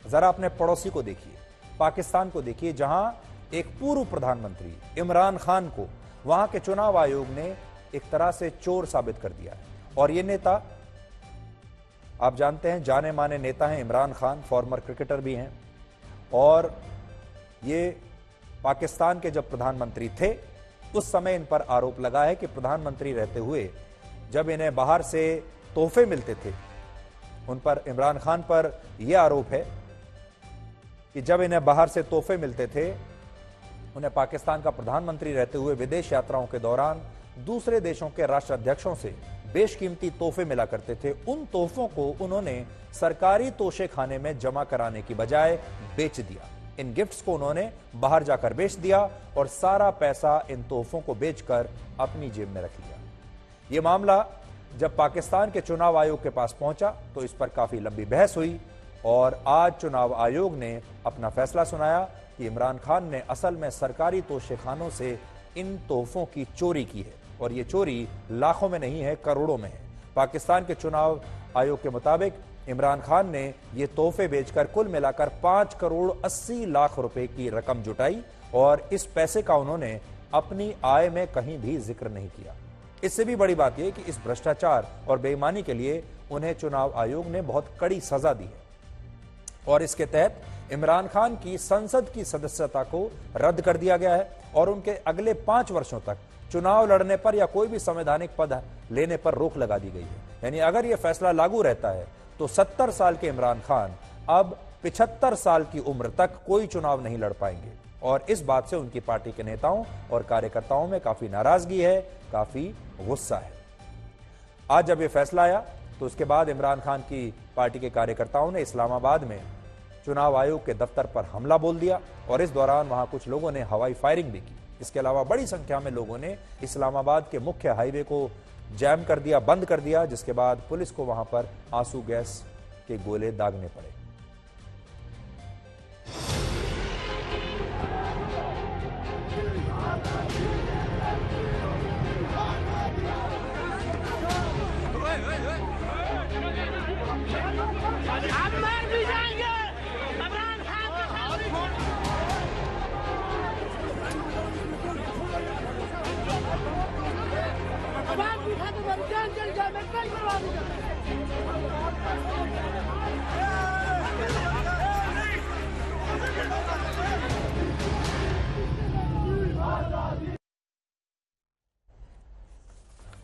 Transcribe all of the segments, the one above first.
जरा अपने पड़ोसी को देखिए, पाकिस्तान को देखिए, जहां एक पूर्व प्रधानमंत्री इमरान खान को वहां के चुनाव आयोग ने एक तरह से चोर साबित कर दिया है। और ये नेता, आप जानते हैं, जाने माने नेता हैं इमरान खान, फॉर्मर क्रिकेटर भी हैं, और ये पाकिस्तान के जब प्रधानमंत्री थे उस समय इन पर आरोप लगा है कि प्रधानमंत्री रहते हुए जब इन्हें बाहर से तोहफे मिलते थे, उन पर, इमरान खान पर यह आरोप है कि जब इन्हें बाहर से तोहफे मिलते थे, उन्हें पाकिस्तान का प्रधानमंत्री रहते हुए विदेश यात्राओं के दौरान दूसरे देशों के राष्ट्राध्यक्षों से बेशकीमती तोहफे मिला करते थे। उन तोहफों को उन्होंने सरकारी तोशे खाने में जमा कराने की बजाय बेच दिया। इन गिफ्ट्स को उन्होंने बाहर जाकर बेच दिया और सारा पैसा इन तोहफों को बेचकर अपनी जेब में रख लिया। यह मामला जब पाकिस्तान के चुनाव आयोग के पास पहुंचा तो इस पर काफी लंबी बहस हुई और आज चुनाव आयोग ने अपना फैसला सुनाया कि इमरान खान ने असल में सरकारी तोशे खानों से इन तोहफों की चोरी की है, और ये चोरी लाखों में नहीं है, करोड़ों में है। पाकिस्तान के चुनाव आयोग के मुताबिक इमरान खान ने ये तोहफे बेचकर कुल मिलाकर 5 करोड़ 80 लाख रुपए की रकम जुटाई और इस पैसे का उन्होंने अपनी आय में कहीं भी जिक्र नहीं किया। इससे भी बड़ी बात यह कि इस भ्रष्टाचार और बेईमानी के लिए उन्हें चुनाव आयोग ने बहुत कड़ी सजा दी है और इसके तहत इमरान खान की संसद की सदस्यता को रद्द कर दिया गया है और उनके अगले 5 वर्षों तक चुनाव लड़ने पर या कोई भी संवैधानिक पद लेने पर रोक लगा दी गई है। यानी अगर यह फैसला लागू रहता है तो 70 साल के इमरान खान अब 75 साल की उम्र तक कोई चुनाव नहीं लड़ पाएंगे और इस बात से उनकी पार्टी के नेताओं और कार्यकर्ताओं में काफी नाराजगी है, काफी गुस्सा है। आज जब यह फैसला आया तो उसके बाद इमरान खान की पार्टी के कार्यकर्ताओं ने इस्लामाबाद में चुनाव आयोग के दफ्तर पर हमला बोल दिया और इस दौरान वहां कुछ लोगों ने हवाई फायरिंग भी की। इसके अलावा बड़ी संख्या में लोगों ने इस्लामाबाद के मुख्य हाईवे को जैम कर दिया, बंद कर दिया, जिसके बाद पुलिस को वहां पर आंसू गैस के गोले दागने पड़े।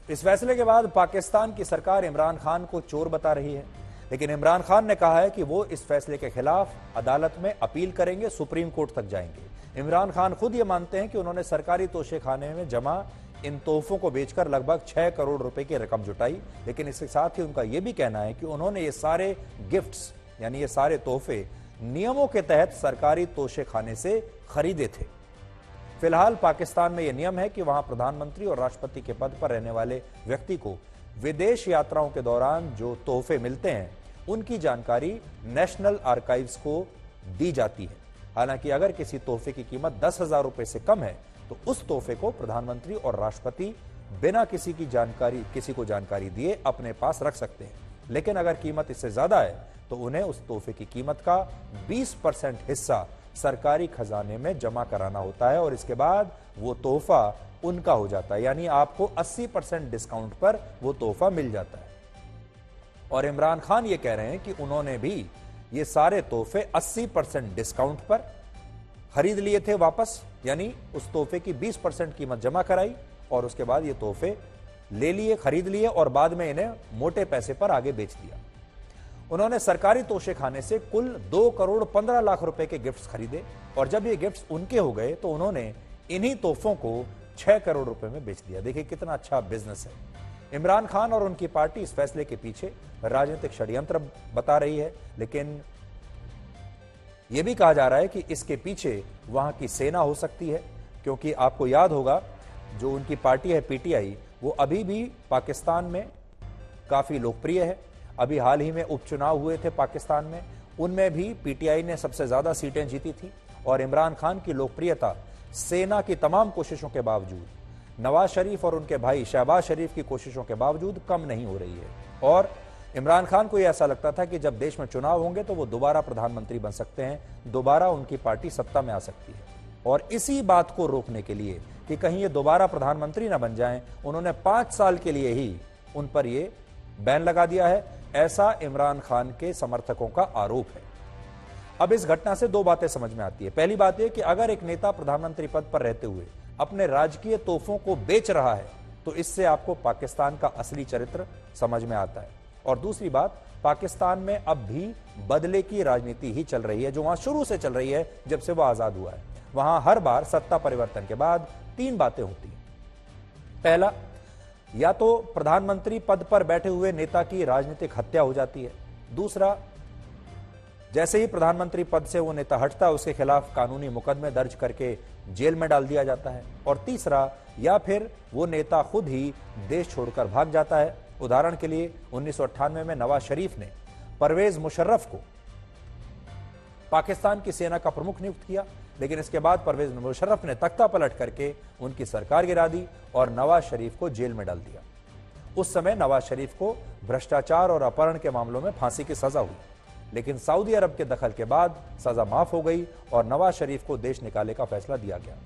इस फैसले के बाद पाकिस्तान की सरकार इमरान खान को चोर बता रही है, लेकिन इमरान खान ने कहा है कि वो इस फैसले के खिलाफ अदालत में अपील करेंगे, सुप्रीम कोर्ट तक जाएंगे। इमरान खान खुद ये मानते हैं कि उन्होंने सरकारी तोशे खाने में जमा इन तोहफों को बेचकर लगभग 6 करोड़ रुपए की रकम जुटाई, लेकिन इसके साथ ही उनका यह भी कहना है कि उन्होंने ये सारे गिफ्ट्स यानी ये सारे तोहफे नियमों के तहत सरकारी तोशे खाने से खरीदे थे। फिलहाल पाकिस्तान में यह नियम है कि वहां प्रधानमंत्री और राष्ट्रपति के पद पर रहने वाले व्यक्ति को विदेश यात्राओं के दौरान जो तोहफे मिलते हैं उनकी जानकारी नेशनल आर्काइव्स को दी जाती है। हालांकि अगर किसी तोहफे की कीमत 10,000 रुपए से कम है तो उस तोहफे को प्रधानमंत्री और राष्ट्रपति बिना किसी को जानकारी दिए अपने पास रख सकते हैं, लेकिन अगर कीमत इससे ज्यादा है तो उन्हें उस तोहफे की कीमत का 20% हिस्सा सरकारी खजाने में जमा कराना होता है और इसके बाद वो तोहफा उनका हो जाता है, यानी आपको 80% डिस्काउंट पर वो तोहफा मिल जाता है। और इमरान खान ये कह रहे हैं कि उन्होंने भी ये सारे तोहफे 80% डिस्काउंट पर खरीद लिए थे वापस, यानी उस तोहफे की 20% कीमत जमा कराई और उसके बाद ये तोहफे ले लिए, खरीद लिए और बाद में इन्हें मोटे पैसे पर आगे बेच दिया। उन्होंने सरकारी तोशे खाने से कुल 2 करोड़ 15 लाख रुपए के गिफ्ट्स खरीदे और जब ये गिफ्ट्स उनके हो गए तो उन्होंने इन्हीं तोहफों को 6 करोड़ रुपए में बेच दिया। देखिए कितना अच्छा बिजनेस है। इमरान खान और उनकी पार्टी इस फैसले के पीछे राजनीतिक षड्यंत्र बता रही है, लेकिन यह भी कहा जा रहा है कि इसके पीछे वहां की सेना हो सकती है, क्योंकि आपको याद होगा जो उनकी पार्टी है पीटीआई, वो अभी भी पाकिस्तान में काफी लोकप्रिय है। अभी हाल ही में उपचुनाव हुए थे पाकिस्तान में, उनमें भी पीटीआई ने सबसे ज्यादा सीटें जीती थी और इमरान खान की लोकप्रियता सेना की तमाम कोशिशों के बावजूद, नवाज शरीफ और उनके भाई शहबाज शरीफ की कोशिशों के बावजूद कम नहीं हो रही है। और इमरान खान को यह ऐसा लगता था कि जब देश में चुनाव होंगे तो वो दोबारा प्रधानमंत्री बन सकते हैं, दोबारा उनकी पार्टी सत्ता में आ सकती है। और इसी बात को रोकने के लिए कि कहीं ये दोबारा प्रधानमंत्री ना बन जाएं, उन्होंने 5 साल के लिए ही उन पर ये बैन लगा दिया है, ऐसा इमरान खान के समर्थकों का आरोप है। अब इस घटना से 2 बातें समझ में आती है। पहली बात यह कि अगर एक नेता प्रधानमंत्री पद पर रहते हुए अपने राजकीय तोहफों को बेच रहा है तो इससे आपको पाकिस्तान का असली चरित्र समझ में आता है। और दूसरी बात, पाकिस्तान में अब भी बदले की राजनीति ही चल रही है, जो वहां शुरू से चल रही है जब से वह आजाद हुआ है। वहां हर बार सत्ता परिवर्तन के बाद 3 बातें होती हैं। पहला, या तो प्रधानमंत्री पद पर बैठे हुए नेता की राजनीतिक हत्या हो जाती है। दूसरा, जैसे ही प्रधानमंत्री पद से वो नेता हटता है उसके खिलाफ कानूनी मुकदमे दर्ज करके जेल में डाल दिया जाता है। और तीसरा, या फिर वो नेता खुद ही देश छोड़कर भाग जाता है। उदाहरण के लिए 1998 में नवाज शरीफ ने परवेज मुशर्रफ को पाकिस्तान की सेना का प्रमुख नियुक्त किया, लेकिन इसके बाद परवेज मुशर्रफ ने तख्ता पलट करके उनकी सरकार गिरा दी और नवाज शरीफ को जेल में डाल दिया। उस समय नवाज शरीफ को भ्रष्टाचार और अपहरण के मामलों में फांसी की सजा हुई, लेकिन सऊदी अरब के दखल के बाद सजा माफ हो गई और नवाज शरीफ को देश निकाले का फैसला दिया गया।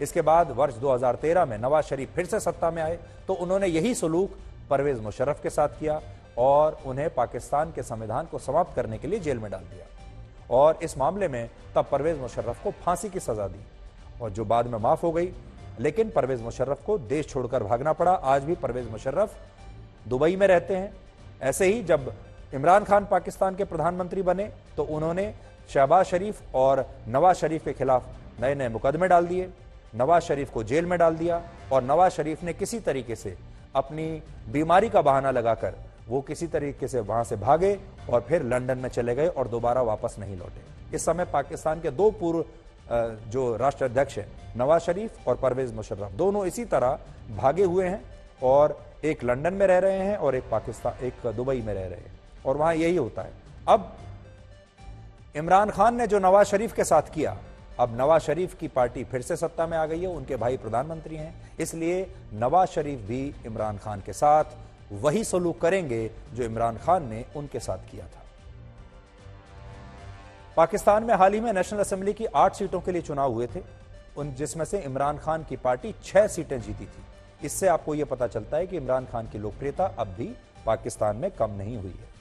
इसके बाद वर्ष 2013 में नवाज शरीफ फिर से सत्ता में आए तो उन्होंने यही सलूक परवेज मुशर्रफ के साथ किया और उन्हें पाकिस्तान के संविधान को समाप्त करने के लिए जेल में डाल दिया। और इस मामले में तब परवेज मुशर्रफ को फांसी की सजा दी और जो बाद में माफ हो गई, लेकिन परवेज मुशर्रफ को देश छोड़कर भागना पड़ा। आज भी परवेज मुशर्रफ दुबई में रहते हैं। ऐसे ही जब इमरान खान पाकिस्तान के प्रधानमंत्री बने तो उन्होंने शहबाज शरीफ और नवाज शरीफ के खिलाफ नए नए मुकदमे डाल दिए, नवाज शरीफ को जेल में डाल दिया और नवाज शरीफ ने किसी तरीके से अपनी बीमारी का बहाना लगाकर वो किसी तरीके से वहां से भागे और फिर लंदन में चले गए और दोबारा वापस नहीं लौटे। इस समय पाकिस्तान के 2 पूर्व जो राष्ट्राध्यक्ष हैं, नवाज शरीफ और परवेज मुशर्रफ, दोनों इसी तरह भागे हुए हैं और एक लंदन में रह रहे हैं और एक दुबई में रह रहे हैं और वहां यही होता है। अब इमरान खान ने जो नवाज शरीफ के साथ किया, अब नवाज शरीफ की पार्टी फिर से सत्ता में आ गई है, उनके भाई प्रधानमंत्री हैं, इसलिए नवाज शरीफ भी इमरान खान के साथ वही सलूक करेंगे जो इमरान खान ने उनके साथ किया था। पाकिस्तान में हाल ही में नेशनल असेंबली की 8 सीटों के लिए चुनाव हुए थे, उन जिसमें से इमरान खान की पार्टी 6 सीटें जीती थी। इससे आपको यह पता चलता है कि इमरान खान की लोकप्रियता अब भी पाकिस्तान में कम नहीं हुई है।